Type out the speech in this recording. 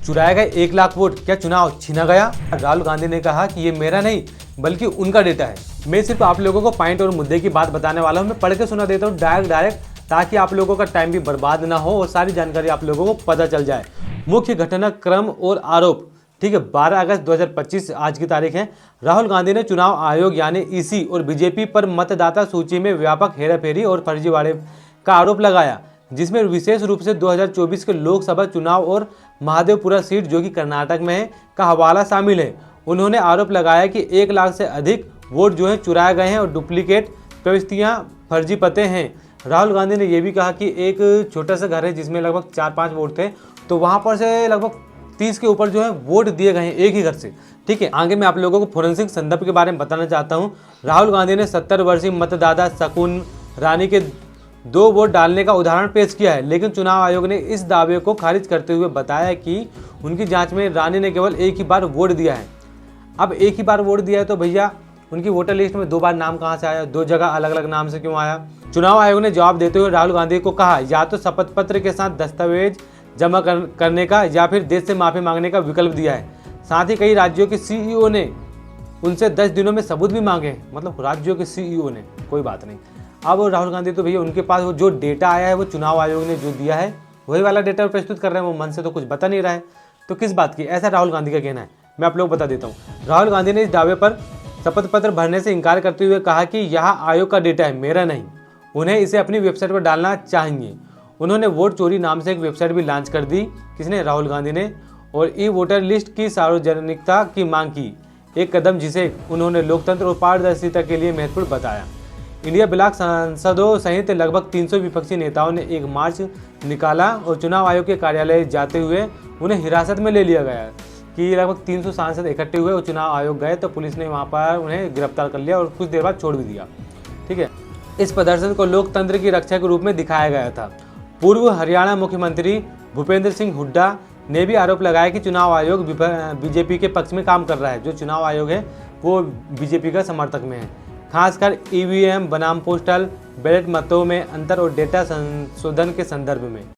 चुराए गए 1 लाख वोट, क्या चुनाव छीना गया? राहुल गांधी ने कहा कि ये मेरा नहीं बल्कि उनका डेटा है। मैं सिर्फ आप लोगों को पॉइंट और मुद्दे की बात बताने वाला हूँ। मैं पढ़ के सुना देता हूँ डायरेक्ट, ताकि आप लोगों का टाइम भी बर्बाद ना हो और सारी जानकारी आप लोगों को पता चल जाए। मुख्य घटनाक्रम और आरोप, ठीक है। 12 अगस्त 2025 आज की तारीख है। राहुल गांधी ने चुनाव आयोग यानी ईसी और बीजेपी पर मतदाता सूची में व्यापक हेराफेरी और फर्जीवाड़े का आरोप लगाया, जिसमें विशेष रूप से 2024 के लोकसभा चुनाव और महादेवपुरा सीट, जो कि कर्नाटक में है, का हवाला शामिल है। उन्होंने आरोप लगाया कि 1 लाख से अधिक वोट जो है चुराए गए हैं और डुप्लीकेट प्रविष्टियां, फर्जी पते हैं। राहुल गांधी ने यह भी कहा कि एक छोटा सा घर है जिसमें लगभग 4-5 वोट थे, तो वहां पर से लगभग 30 के ऊपर जो है वोट दिए गए हैं एक ही घर से, ठीक है। आगे मैं आप लोगों को फोरेंसिक संदर्भ के बारे में बताना चाहता हूं। राहुल गांधी ने 70 वर्षीय मतदाता शकुन रानी के 2 वोट डालने का उदाहरण पेश किया है, लेकिन चुनाव आयोग ने इस दावे को खारिज करते हुए बताया कि उनकी जांच में रानी ने केवल एक ही बार वोट दिया है। अब एक ही बार वोट दिया है तो भैया उनकी वोटर लिस्ट में 2 बार नाम कहां से आया? 2 जगह अलग अलग नाम से क्यों आया? चुनाव आयोग ने जवाब देते हुए राहुल गांधी को कहा, या तो शपथ पत्र के साथ दस्तावेज जमा करने का या फिर देश से माफी मांगने का विकल्प दिया है। साथ ही कई राज्यों के सीईओ ने उनसे 10 दिनों में सबूत भी मांगे, मतलब राज्यों के सीईओ ने, कोई बात नहीं। अब राहुल गांधी तो भैया उनके पास वो जो डेटा आया है वो चुनाव आयोग ने जो दिया है वही वाला डेटा प्रस्तुत कर रहे हैं, वो मन से तो कुछ बता नहीं रहा है। तो किस बात की, ऐसा राहुल गांधी का कहना है। मैं आप लोग बता देता हूँ। राहुल गांधी ने इस दावे पर शपथ पत्र भरने से इनकार करते हुए कहा कि यह आयोग का डेटा है, मेरा नहीं। उन्हें इसे अपनी वेबसाइट पर डालना चाहिए। उन्होंने वोट चोरी नाम से एक वेबसाइट भी लॉन्च कर दी, किसने? राहुल गांधी ने, और ई वोटर लिस्ट की सार्वजनिकता की मांग की, एक कदम जिसे उन्होंने लोकतंत्र और पारदर्शिता के लिए महत्वपूर्ण बताया। इंडिया ब्लॉक सांसदों सहित लगभग 300 विपक्षी नेताओं ने एक मार्च निकाला और चुनाव आयोग के कार्यालय जाते हुए उन्हें हिरासत में ले लिया गया। कि लगभग 300 सांसद इकट्ठे हुए और चुनाव आयोग गए तो पुलिस ने वहां पर उन्हें गिरफ्तार कर लिया और कुछ देर बाद छोड़ भी दिया, ठीक है। इस प्रदर्शन को लोकतंत्र की रक्षा के रूप में दिखाया गया था। पूर्व हरियाणा मुख्यमंत्री भूपेंद्र सिंह हुड्डा ने भी आरोप लगाया कि चुनाव आयोग बीजेपी के पक्ष में काम कर रहा है। जो चुनाव आयोग है वो बीजेपी का समर्थक में है, खासकर ईवीएम बनाम पोस्टल बैलेट मतों में अंतर और डेटा संशोधन के संदर्भ में।